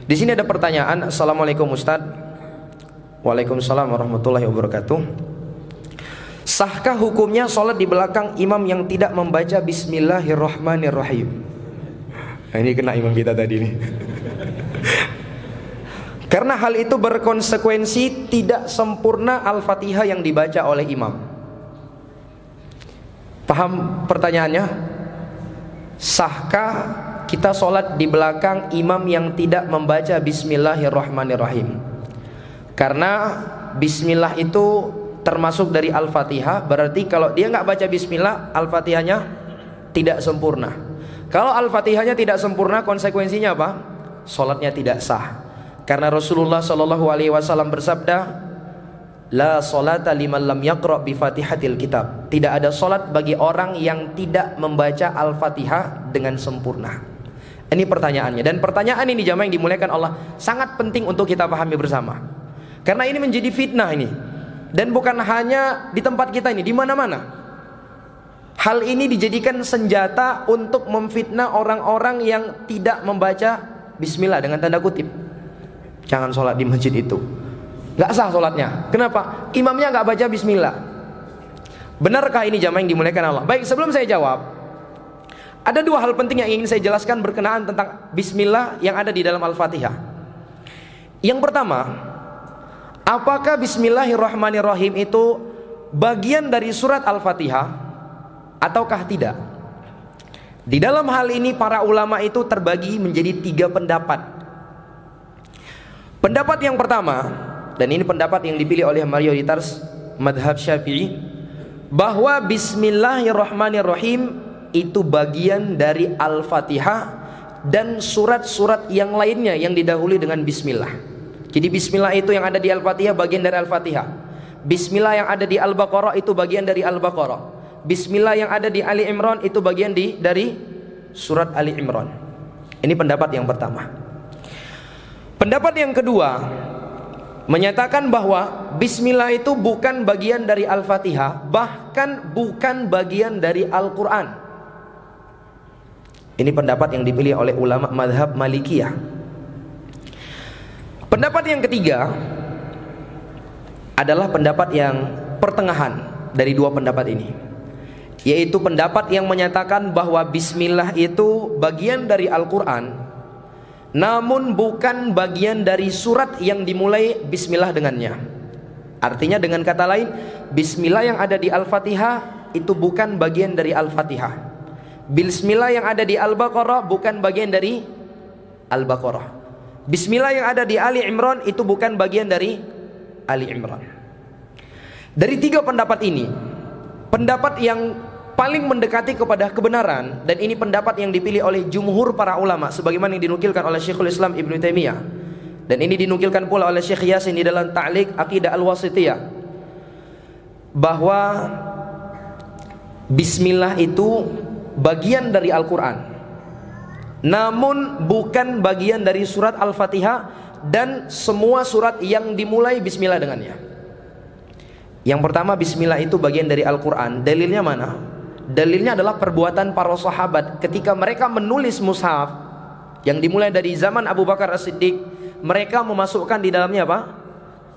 Di sini ada pertanyaan. Assalamualaikum Ustaz. Waalaikumsalam warahmatullahi wabarakatuh. Sahkah hukumnya sholat di belakang imam yang tidak membaca Bismillahirrahmanirrahim? Nah, ini kena imam kita tadi nih. Karena hal itu berkonsekuensi tidak sempurna Al-Fatihah yang dibaca oleh imam. Paham pertanyaannya? Sahkah kita sholat di belakang imam yang tidak membaca Bismillahirrahmanirrahim? Karena Bismillah itu termasuk dari Al-Fatihah. Berarti kalau dia nggak baca Bismillah, Al-Fatihahnya tidak sempurna. Kalau Al-Fatihahnya tidak sempurna, konsekuensinya apa? Sholatnya tidak sah. Karena Rasulullah SAW bersabda, la sholata liman lam yaqra bi fatihatil kitab. Tidak ada sholat bagi orang yang tidak membaca Al-Fatihah dengan sempurna. Ini pertanyaannya. Dan pertanyaan ini jamaah yang dimuliakan Allah, sangat penting untuk kita pahami bersama. Karena ini menjadi fitnah ini. Dan bukan hanya di tempat kita ini, di mana-mana. Hal ini dijadikan senjata untuk memfitnah orang-orang yang tidak membaca Bismillah dengan tanda kutip. Jangan sholat di masjid itu, nggak sah sholatnya. Kenapa? Imamnya nggak baca Bismillah. Benarkah ini jamaah yang dimuliakan Allah? Baik, sebelum saya jawab, ada dua hal penting yang ingin saya jelaskan berkenaan tentang Bismillah yang ada di dalam Al-Fatihah. Yang pertama, apakah Bismillahirrahmanirrahim itu bagian dari surat Al-Fatihah ataukah tidak? Di dalam hal ini para ulama itu terbagi menjadi 3 pendapat. Pendapat yang pertama, dan ini pendapat yang dipilih oleh mayoritas madhab Syafi'i, bahwa Bismillahirrahmanirrahim itu bagian dari Al-Fatihah dan surat-surat yang lainnya yang didahului dengan Bismillah. Jadi Bismillah itu yang ada di Al-Fatihah bagian dari Al-Fatihah. Bismillah yang ada di Al-Baqarah itu bagian dari Al-Baqarah. Bismillah yang ada di Ali Imran itu bagian dari surat Ali Imran. Ini pendapat yang pertama. Pendapat yang kedua menyatakan bahwa Bismillah itu bukan bagian dari Al-Fatihah, bahkan bukan bagian dari Al-Quran. Ini pendapat yang dipilih oleh ulama madhab Malikiyah. Pendapat yang ketiga adalah pendapat yang pertengahan dari dua pendapat ini, yaitu pendapat yang menyatakan bahwa Bismillah itu bagian dari Al-Quran, namun bukan bagian dari surat yang dimulai Bismillah dengannya. Artinya dengan kata lain, Bismillah yang ada di Al-Fatihah itu bukan bagian dari Al-Fatihah. Bismillah yang ada di Al-Baqarah bukan bagian dari Al-Baqarah. Bismillah yang ada di Ali Imran itu bukan bagian dari Ali Imran. Dari 3 pendapat ini, pendapat yang paling mendekati kepada kebenaran, dan ini pendapat yang dipilih oleh jumhur para ulama sebagaimana yang dinukilkan oleh Syekhul Islam Ibnu Taimiyah, dan ini dinukilkan pula oleh Syekh Yasin di dalam Ta'liq Aqidah Al-Wasithiyah, bahwa Bismillah itu bagian dari Al-Quran, namun bukan bagian dari surat Al-Fatihah dan semua surat yang dimulai Bismillah dengannya. Yang pertama, Bismillah itu bagian dari Al-Quran. Dalilnya mana? Dalilnya adalah perbuatan para sahabat ketika mereka menulis mushaf yang dimulai dari zaman Abu Bakar As-Siddiq. Mereka memasukkan di dalamnya apa?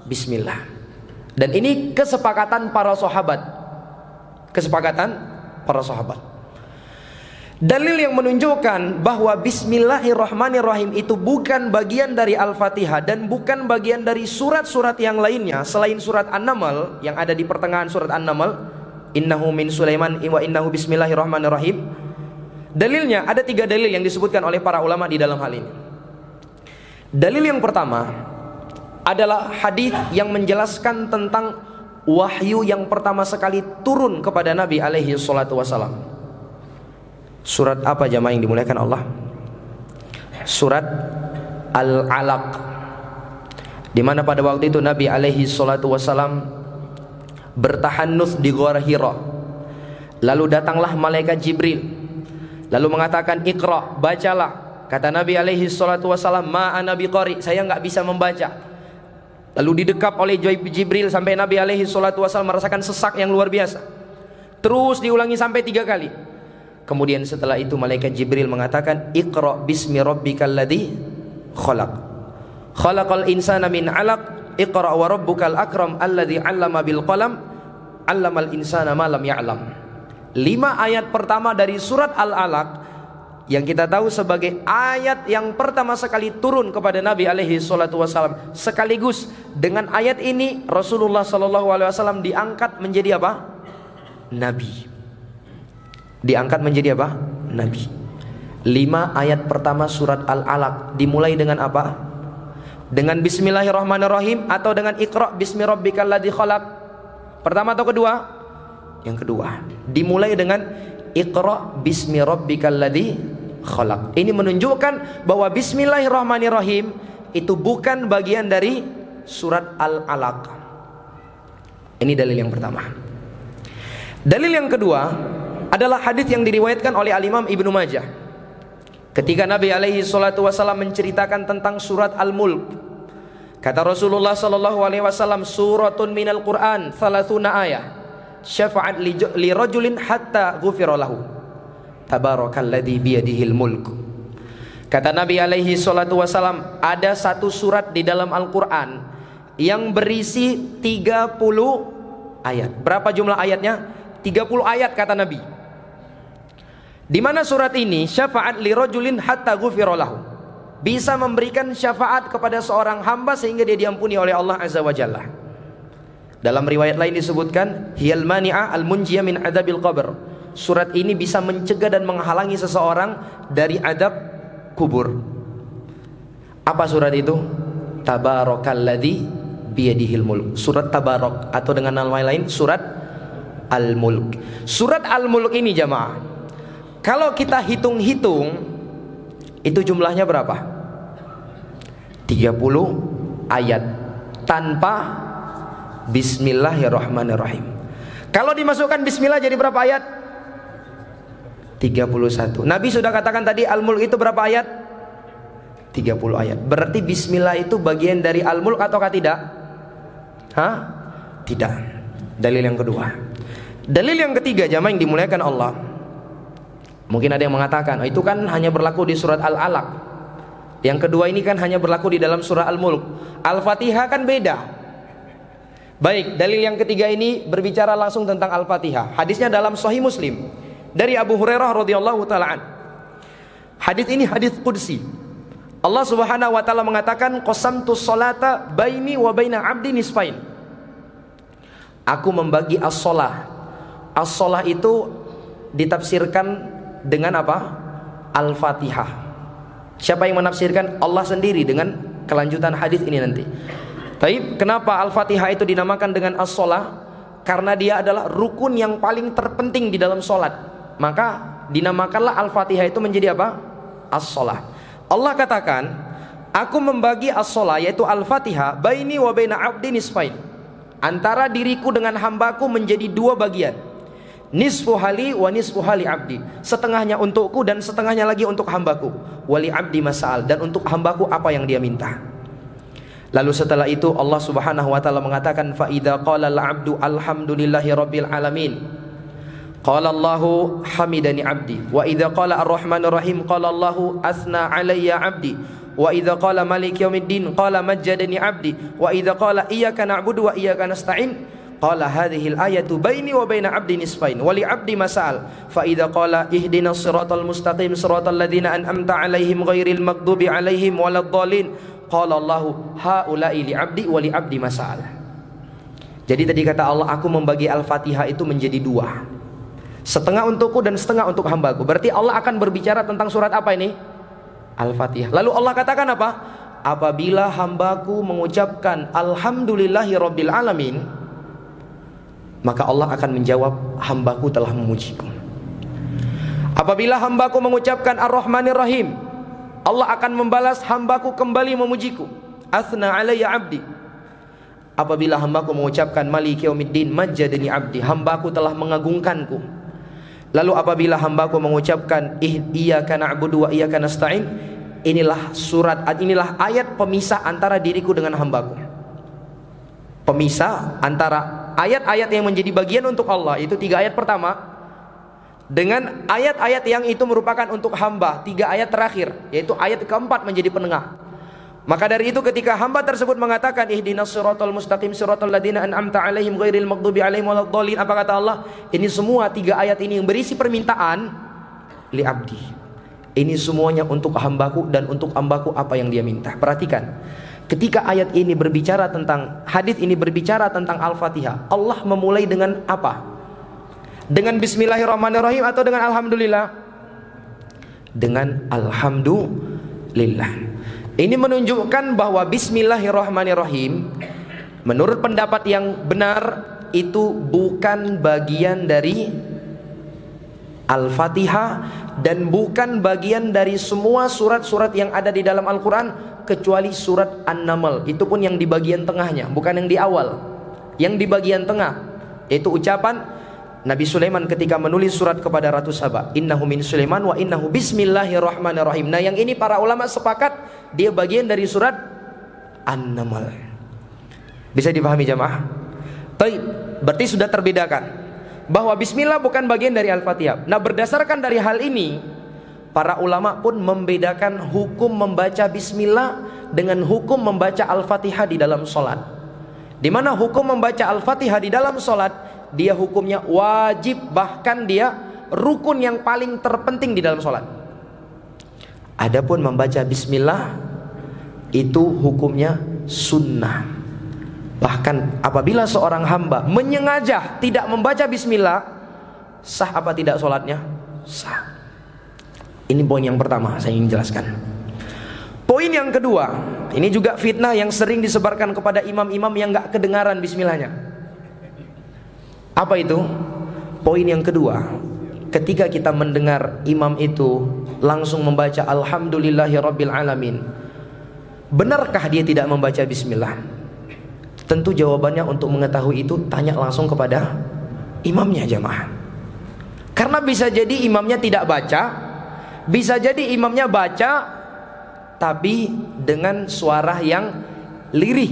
Bismillah. Dan ini kesepakatan para sahabat. Kesepakatan para sahabat. Dalil yang menunjukkan bahwa Bismillahirrahmanirrahim itu bukan bagian dari Al-Fatihah dan bukan bagian dari surat-surat yang lainnya selain surat An-Naml yang ada di pertengahan surat An-Naml, innahu min Sulaiman wa innahu bismillahirrahmanirrahim. Dalilnya ada 3 dalil yang disebutkan oleh para ulama di dalam hal ini. Dalil yang pertama adalah hadis yang menjelaskan tentang wahyu yang pertama sekali turun kepada Nabi alaihi salatu wasalam. Surat apa jamaah yang dimuliakan Allah? Surat Al-Alaq, di mana pada waktu itu Nabi alaihi salatu wasalam bertahannuts di Ghar Hira. Lalu datanglah malaikat Jibril lalu mengatakan, "Iqra, bacalah." Kata Nabi alaihi salatu wasalam, "Ma ana biqari, saya enggak bisa membaca." Lalu didekap oleh Jibril sampai Nabi alaihi salatu wasalam merasakan sesak yang luar biasa. Terus diulangi sampai 3 kali. Kemudian setelah itu malaikat Jibril mengatakan, "Iqra bismi rabbikal ladzi khalaq." Khalaqal insana min 'alaq, Iqra wa rabbukal akram alladzi 'allama bil qalam, 'allamal insana ma lam ya'lam. 5 ayat pertama dari surat Al-Alaq yang kita tahu sebagai ayat yang pertama sekali turun kepada Nabi alaihi salatu wasallam. Sekaligus dengan ayat ini Rasulullah sallallahu alaihi wasallam diangkat menjadi apa? Nabi. Diangkat menjadi apa? Nabi. 5 ayat pertama surat Al-Alaq dimulai dengan apa? Dengan bismillahirrahmanirrahim atau dengan Iqra bismi rabbikal ladzi khalaq? Pertama atau kedua? Yang kedua. Dimulai dengan Iqra bismi rabbikal ladzi khalaq. Ini menunjukkan bahwa bismillahirrahmanirrahim itu bukan bagian dari surat Al-Alaq. Ini dalil yang pertama. Dalil yang kedua adalah hadis yang diriwayatkan oleh Al-Imam Ibnu Majah. Ketika Nabi alaihi salatu wasallam menceritakan tentang surat Al-Mulk, kata Rasulullah sallallahu alaihi wasallam, suratun minal Quran 30 ayat, syafa'at li rajulin hatta ghufira lahu, tabarakalladzi biyadihil mulk. Kata Nabi alaihi salatu wasallam, ada satu surat di dalam Al-Quran yang berisi 30 ayat. Berapa jumlah ayatnya? 30 ayat kata Nabi. Di mana surat ini syafa'at li rajulin hatta ghufira lahu, bisa memberikan syafaat kepada seorang hamba sehingga dia diampuni oleh Allah azza wa jalla. Dalam riwayat lain disebutkan hiyal mani'a al-munjiyah min adabil qabr. Surat ini bisa mencegah dan menghalangi seseorang dari adab kubur. Apa surat itu? Tabarakalladzi biyadihil mulk. Surat Tabarak atau dengan nama lain surat Al-Mulk. Surat Al-Mulk ini jamaah, kalau kita hitung-hitung itu jumlahnya berapa? 30 ayat tanpa bismillahirrahmanirrahim. Kalau dimasukkan bismillah jadi berapa ayat? 31. Nabi sudah katakan tadi Al-Mulk itu berapa ayat? 30 ayat. Berarti bismillah itu bagian dari Al-Mulk ataukah tidak? Hah? Tidak. Dalil yang kedua. Dalil yang ketiga jamaah yang dimuliakan Allah. Mungkin ada yang mengatakan, oh, itu kan hanya berlaku di surat Al-Alaq. Yang kedua ini kan hanya berlaku di dalam surah Al-Mulk. Al-Fatihah kan beda. Baik, dalil yang ketiga ini berbicara langsung tentang Al-Fatihah. Hadisnya dalam Sahih Muslim dari Abu Hurairah radhiyallahu taala. Hadis ini hadis qudsi. Allah Subhanahu wa taala mengatakan, qasamtu sholata baini wa baina 'abdi nisfain. Aku membagi as-shalah. As-shalah itu ditafsirkan dengan apa? Al-Fatihah. Siapa yang menafsirkan? Allah sendiri dengan kelanjutan hadis ini nanti. Tapi kenapa Al-Fatihah itu dinamakan dengan as-shalah? Karena dia adalah rukun yang paling terpenting di dalam sholat. Maka dinamakanlah Al-Fatihah itu menjadi apa? As-shalah. Allah katakan, aku membagi as-shalah yaitu Al-Fatihah baini wa baina 'abdi nisfain. Antara diriku dengan hambaku menjadi 2 bagian. Nisfu hali wa nisfu hali abdi. Setengahnya untukku dan setengahnya lagi untuk hambaku. Wali abdi mas'al, dan untuk hambaku apa yang dia minta. Lalu setelah itu Allah Subhanahu wa taala mengatakan, fa idza qala al-'abdu alhamdulillahi rabbil alamin, qala Allahu hamidani abdi. Wa idza qala ar-rahmanir rahim, qala Allahu asna alayya abdi. Wa idza qala malik yaumiddin, qala majjadani abdi. Wa idza qala iyyaka na'budu wa iyyaka nasta'in, qala hadhil ayatu baini wa baina 'abdi nisfain wa li 'abdi mas'al. Fa idza qala ihdinas siratal mustaqim siratal ladzina an'amta 'alaihim ghairil maghdubi 'alaihim waladdallin, qala Allahu haula'i li 'abdi wa li 'abdi mas'al. Jadi tadi kata Allah, aku membagi Al-Fatihah itu menjadi 2. Setengah untukku dan setengah untuk hambaku. Berarti Allah akan berbicara tentang surat apa ini? Al-Fatihah. Lalu Allah katakan apa? Apabila hambaku mengucapkan alhamdulillahi rabbil alamin, maka Allah akan menjawab, hambaku telah memujiku. Apabila hambaku mengucapkan ar-Rahmanir Rahim, Allah akan membalas, hambaku kembali memujiku. Asna alayya abdi. Apabila hambaku mengucapkan Maliki yaumiddin, majjadani abdi, hambaku telah mengagungkanku. Lalu apabila hambaku mengucapkan iyyaka na'budu wa iyyaka nasta'in, inilah ayat pemisah antara diriku dengan hambaku. Pemisah antara ayat-ayat yang menjadi bagian untuk Allah, itu 3 ayat pertama, dengan ayat-ayat yang itu merupakan untuk hamba, 3 ayat terakhir, yaitu ayat keempat menjadi penengah. Maka dari itu ketika hamba tersebut mengatakan ihdinas siratal mustaqim siratal ladzina an'amta 'alaihim ghairil maghdubi 'alaihim waladdallin, apa kata Allah? Ini semua 3 ayat ini yang berisi permintaan li abdi. Ini semuanya untuk hambaku dan untuk hambaku apa yang dia minta. Perhatikan. Ketika ayat ini berbicara tentang, hadis ini berbicara tentang Al-Fatihah, Allah memulai dengan apa? Dengan bismillahirrahmanirrahim atau dengan alhamdulillah? Dengan alhamdulillah. Ini menunjukkan bahwa bismillahirrahmanirrahim menurut pendapat yang benar itu bukan bagian dari Al-Fatihah dan bukan bagian dari semua surat-surat yang ada di dalam Al-Quran kecuali surat An-Naml. Itu pun yang di bagian tengahnya, bukan yang di awal. Yang di bagian tengah itu ucapan Nabi Sulaiman ketika menulis surat kepada Ratu Saba, innahu min Sulaiman wa innahu bismillahirrahmanirrahim. Nah yang ini para ulama sepakat dia bagian dari surat An-Naml. Bisa dipahami jamaah? Baik, berarti sudah terbedakan bahwa bismillah bukan bagian dari Al-Fatihah. Nah berdasarkan dari hal ini, para ulama pun membedakan hukum membaca bismillah dengan hukum membaca Al-Fatihah di dalam sholat. Di mana hukum membaca Al-Fatihah di dalam sholat dia hukumnya wajib, bahkan dia rukun yang paling terpenting di dalam sholat. Adapun membaca bismillah itu hukumnya sunnah. Bahkan apabila seorang hamba menyengaja tidak membaca bismillah, sah apa tidak sholatnya? Sah. Ini poin yang pertama saya ingin jelaskan. Poin yang kedua, ini juga fitnah yang sering disebarkan kepada imam-imam yang gak kedengaran bismillahnya. Apa itu? Poin yang kedua, ketika kita mendengar imam itu langsung membaca alhamdulillahirabbil alamin, benarkah dia tidak membaca bismillah? Tentu jawabannya untuk mengetahui itu tanya langsung kepada imamnya jamaah. Karena bisa jadi imamnya tidak baca, bisa jadi imamnya baca tapi dengan suara yang lirih.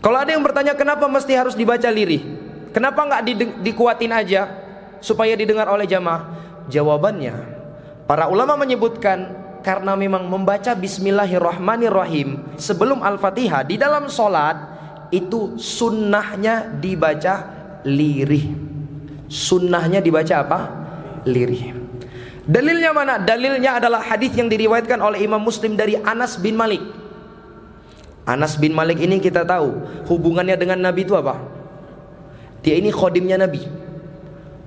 Kalau ada yang bertanya kenapa mesti harus dibaca lirih, kenapa nggak dikuatin aja supaya didengar oleh jamaah? Jawabannya, para ulama menyebutkan karena memang membaca bismillahirrahmanirrahim sebelum Al-Fatihah di dalam sholat itu sunnahnya dibaca lirih. Sunnahnya dibaca apa? Lirih. Dalilnya mana? Dalilnya adalah hadis yang diriwayatkan oleh Imam Muslim dari Anas bin Malik. Anas bin Malik ini kita tahu hubungannya dengan Nabi itu apa? Dia ini khodimnya Nabi,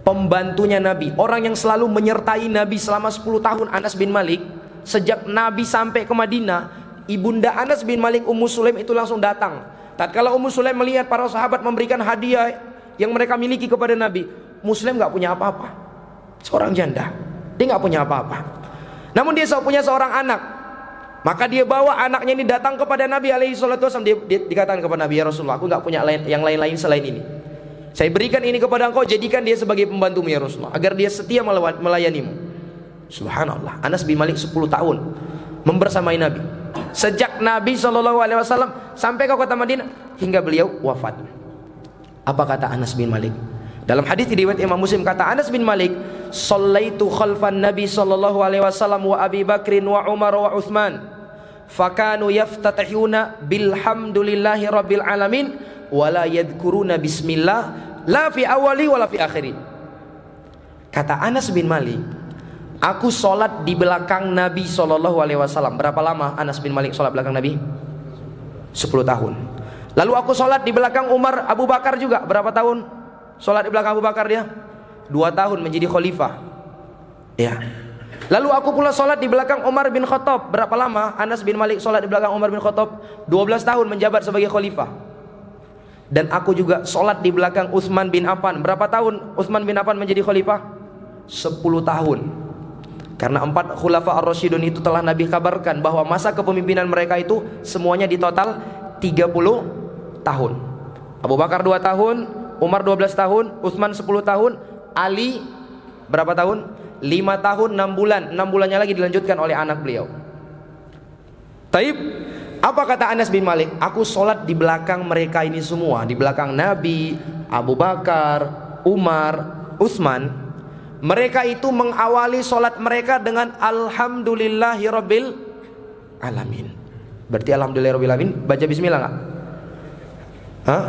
pembantunya Nabi, orang yang selalu menyertai Nabi selama 10 tahun. Anas bin Malik, sejak Nabi sampai ke Madinah, ibunda Anas bin Malik, Ummu Sulaim itu langsung datang. Tatkala Ummu Sulaim melihat para sahabat memberikan hadiah yang mereka miliki kepada Nabi, Muslim gak punya apa-apa, seorang janda, dia gak punya apa-apa. Namun dia punya seorang anak, maka dia bawa anaknya ini datang kepada Nabi SAW. Dia dikatakan kepada Nabi, ya Rasulullah, aku gak punya yang lain-lain selain ini. Saya berikan ini kepada engkau, jadikan dia sebagai pembantumu ya Rasulullah, agar dia setia melayanimu. Subhanallah, Anas bin Malik 10 tahun membersamai Nabi, sejak Nabi SAW sampai ke kota Madinah hingga beliau wafat. Apa kata Anas bin Malik? Dalam hadis riwayat Imam Muslim, kata Anas bin Malik, "Shallaitu khalfan Nabi SAW wa Abi Bakrin wa Umar wa Uthman, fakanu yaftatihuna bilhamdulillahi rabbil alamin wala yadhkuruna bismillah la fi awali wala fi akhiri." Kata Anas bin Malik, aku sholat di belakang Nabi SAW. Berapa lama Anas bin Malik sholat belakang Nabi? 10 tahun. Lalu aku sholat di belakang Umar, Abu Bakar juga. Berapa tahun sholat di belakang Abu Bakar dia? 2 tahun menjadi khalifah ya. Lalu aku pula sholat di belakang Umar bin Khattab. Berapa lama Anas bin Malik sholat di belakang Umar bin Khattab? 12 tahun menjabat sebagai khalifah. Dan aku juga sholat di belakang Utsman bin Affan. Berapa tahun Utsman bin Affan menjadi khalifah? 10 tahun. Karena 4 khulafa ar-rasyidun itu telah Nabi kabarkan bahwa masa kepemimpinan mereka itu semuanya di total 30 tahun. Abu Bakar 2 tahun, Umar 12 tahun, Utsman 10 tahun, Ali berapa tahun? 5 tahun 6 bulan. 6 bulannya lagi dilanjutkan oleh anak beliau. Taib. Apa kata Anas bin Malik? Aku sholat di belakang mereka ini semua, di belakang Nabi, Abu Bakar, Umar, Utsman. Mereka itu mengawali sholat mereka dengan alhamdulillahirabbil alamin. Berarti alhamdulillahirabbil alamin baca bismillah enggak? Hah?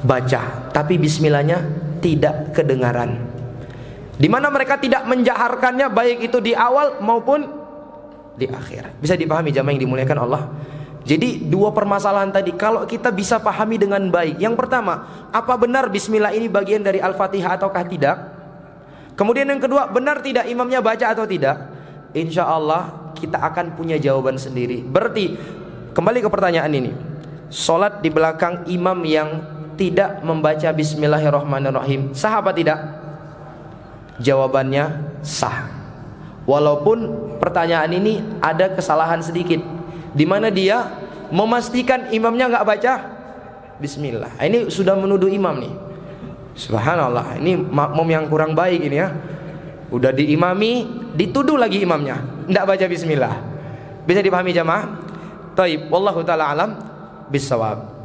Baca, tapi bismillahnya tidak kedengaran. Di mana mereka tidak menjaharkannya, baik itu di awal maupun di akhir. Bisa dipahami jamaah yang dimuliakan Allah? Jadi dua permasalahan tadi kalau kita bisa pahami dengan baik. Yang pertama, apa benar bismillah ini bagian dari Al-Fatihah ataukah tidak? Kemudian yang kedua, benar tidak imamnya baca atau tidak? Insya Allah kita akan punya jawaban sendiri. Berarti kembali ke pertanyaan ini, sholat di belakang imam yang tidak membaca bismillahirrahmanirrahim sah apa tidak? Jawabannya sah. Walaupun pertanyaan ini ada kesalahan sedikit, di mana dia memastikan imamnya nggak baca bismillah. Ini sudah menuduh imam nih. Subhanallah, ini makmum yang kurang baik ini ya. Udah diimami, dituduh lagi imamnya nggak baca bismillah. Bisa dipahami jamaah? Taib, wallahu taala alam bisawab.